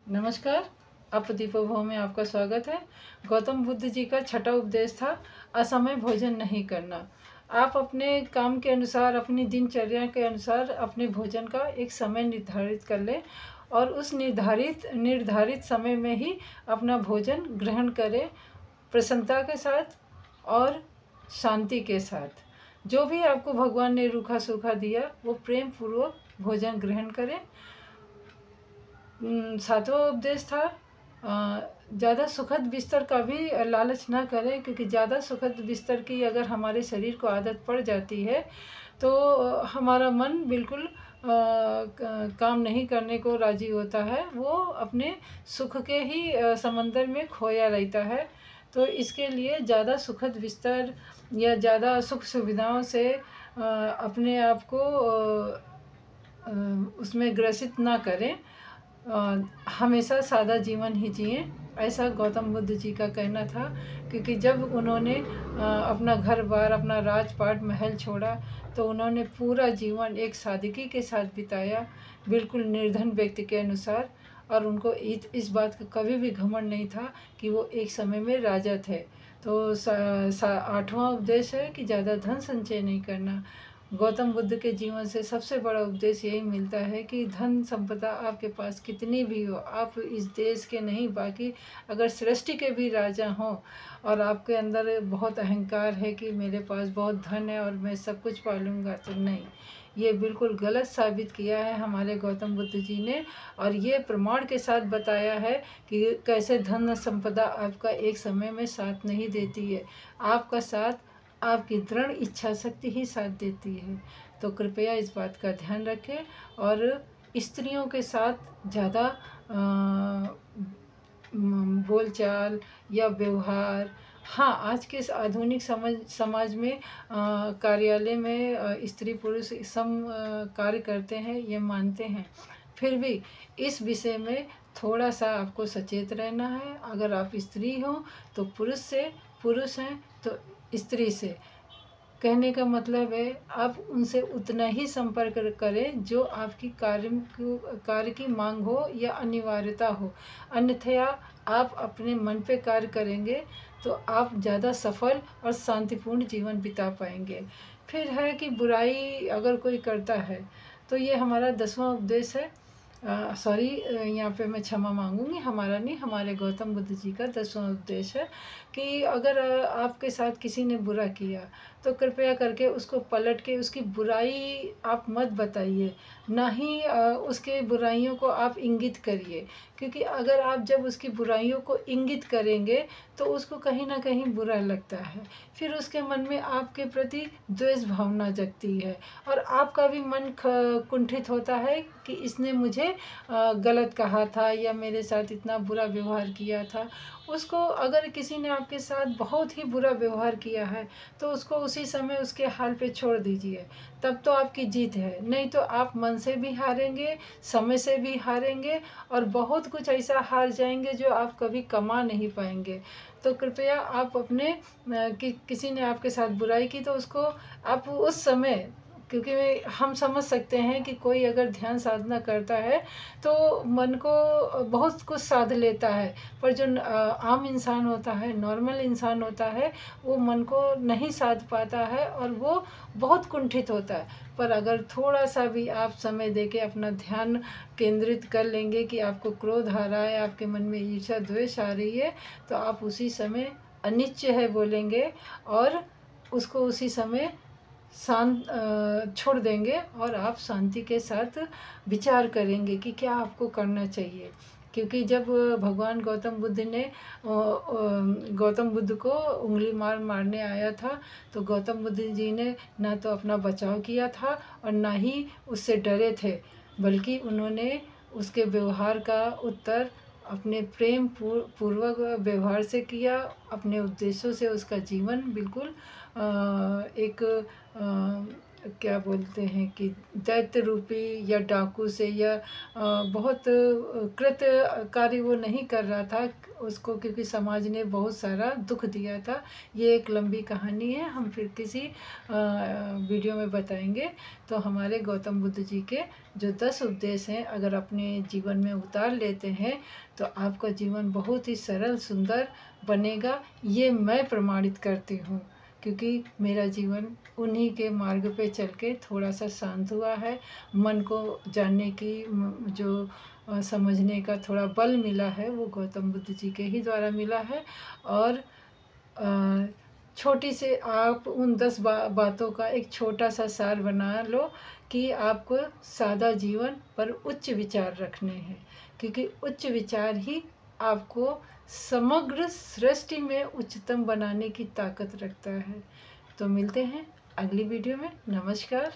नमस्कार। आप दीपोभव में आपका स्वागत है। गौतम बुद्ध जी का छठा उपदेश था असमय भोजन नहीं करना। आप अपने काम के अनुसार, अपनी दिनचर्या के अनुसार अपने भोजन का एक समय निर्धारित कर लें और उस निर्धारित समय में ही अपना भोजन ग्रहण करें, प्रसन्नता के साथ और शांति के साथ। जो भी आपको भगवान ने रूखा सूखा दिया वो प्रेम पूर्वक भोजन ग्रहण करें। सातवां उपदेश था ज़्यादा सुखद बिस्तर का भी लालच ना करें, क्योंकि ज़्यादा सुखद बिस्तर की अगर हमारे शरीर को आदत पड़ जाती है तो हमारा मन बिल्कुल काम नहीं करने को राजी होता है। वो अपने सुख के ही समंदर में खोया रहता है। तो इसके लिए ज़्यादा सुखद बिस्तर या ज़्यादा सुख सुविधाओं से अपने आप को उसमें ग्रसित ना करें। हमेशा सादा जीवन ही जिएं, ऐसा गौतम बुद्ध जी का कहना था। क्योंकि जब उन्होंने अपना घर बार, अपना राजपाट महल छोड़ा तो उन्होंने पूरा जीवन एक सादगी के साथ बिताया, बिल्कुल निर्धन व्यक्ति के अनुसार। और उनको इस बात का कभी भी घमंड नहीं था कि वो एक समय में राजा थे। तो आठवां उपदेश है कि ज़्यादा धन संचय नहीं करना। गौतम बुद्ध के जीवन से सबसे बड़ा उपदेश यही मिलता है कि धन संपदा आपके पास कितनी भी हो, आप इस देश के नहीं, बाकी अगर सृष्टि के भी राजा हों और आपके अंदर बहुत अहंकार है कि मेरे पास बहुत धन है और मैं सब कुछ पालूंगा, तो नहीं, ये बिल्कुल गलत साबित किया है हमारे गौतम बुद्ध जी ने। और ये प्रमाण के साथ बताया है कि कैसे धन संपदा आपका एक समय में साथ नहीं देती है। आपका साथ आपकी दृढ़ इच्छा शक्ति ही साथ देती है। तो कृपया इस बात का ध्यान रखें और स्त्रियों के साथ ज़्यादा बोलचाल या व्यवहार, हाँ, आज के इस आधुनिक समाज में कार्यालय में स्त्री पुरुष सम कार्य करते हैं, ये मानते हैं। फिर भी इस विषय में थोड़ा सा आपको सचेत रहना है। अगर आप स्त्री हो तो पुरुष से, पुरुष हैं तो स्त्री से। कहने का मतलब है आप उनसे उतना ही संपर्क करें जो आपकी कार्य की मांग हो या अनिवार्यता हो। अन्यथा आप अपने मन पे कार्य करेंगे तो आप ज़्यादा सफल और शांतिपूर्ण जीवन बिता पाएंगे। फिर है कि बुराई अगर कोई करता है तो ये हमारा 10वां उपदेश है। सॉरी, यहाँ पे मैं क्षमा मांगूंगी, हमारा नहीं, हमारे गौतम बुद्ध जी का 10वां उपदेश है कि अगर आपके साथ किसी ने बुरा किया तो कृपया करके उसको पलट के उसकी बुराई आप मत बताइए, ना ही उसके बुराइयों को आप इंगित करिए। क्योंकि अगर आप जब उसकी बुराइयों को इंगित करेंगे तो उसको कहीं ना कहीं बुरा लगता है, फिर उसके मन में आपके प्रति द्वेष भावना जगती है और आपका भी मन कुंठित होता है कि इसने मुझे गलत कहा था या मेरे साथ इतना बुरा व्यवहार किया था। उसको अगर किसी ने आपके साथ बहुत ही बुरा व्यवहार किया है तो उसको उसी समय उसके हाल पे छोड़ दीजिए, तब तो आपकी जीत है। नहीं तो आप मन से भी हारेंगे, समय से भी हारेंगे और बहुत कुछ ऐसा हार जाएंगे जो आप कभी कमा नहीं पाएंगे। तो कृपया आप अपने किसी ने आपके साथ बुराई की तो उसको आप उस समय, क्योंकि हम समझ सकते हैं कि कोई अगर ध्यान साधना करता है तो मन को बहुत कुछ साध लेता है, पर जो आम इंसान होता है, नॉर्मल इंसान होता है, वो मन को नहीं साध पाता है और वो बहुत कुंठित होता है। पर अगर थोड़ा सा भी आप समय देके अपना ध्यान केंद्रित कर लेंगे कि आपको क्रोध आ रहा है, आपके मन में ईर्ष्या द्वेष आ रही है, तो आप उसी समय अनिच्य है बोलेंगे और उसको उसी समय शांत छोड़ देंगे और आप शांति के साथ विचार करेंगे कि क्या आपको करना चाहिए। क्योंकि जब भगवान गौतम बुद्ध को उंगली मारने आया था तो गौतम बुद्ध जी ने ना तो अपना बचाव किया था और ना ही उससे डरे थे, बल्कि उन्होंने उसके व्यवहार का उत्तर अपने प्रेम पूर्वक व्यवहार से किया, अपने उद्देश्यों से उसका जीवन बिल्कुल एक क्या बोलते हैं कि दैत्य रूपी या डाकू से या बहुत कृत कार्य वो नहीं कर रहा था उसको, क्योंकि समाज ने बहुत सारा दुख दिया था। ये एक लंबी कहानी है, हम फिर किसी वीडियो में बताएंगे। तो हमारे गौतम बुद्ध जी के जो 10 उपदेश हैं, अगर अपने जीवन में उतार लेते हैं तो आपका जीवन बहुत ही सरल सुंदर बनेगा। ये मैं प्रमाणित करती हूँ, क्योंकि मेरा जीवन उन्हीं के मार्ग पे चल के थोड़ा सा शांत हुआ है। मन को जानने की जो समझने का थोड़ा बल मिला है वो गौतम बुद्ध जी के ही द्वारा मिला है। और छोटी से आप उन 10 बातों का एक छोटा सा सार बना लो कि आपको सादा जीवन पर उच्च विचार रखने हैं, क्योंकि उच्च विचार ही आपको समग्र सृष्टि में उच्चतम बनाने की ताकत रखता है। तो मिलते हैं अगली वीडियो में। नमस्कार।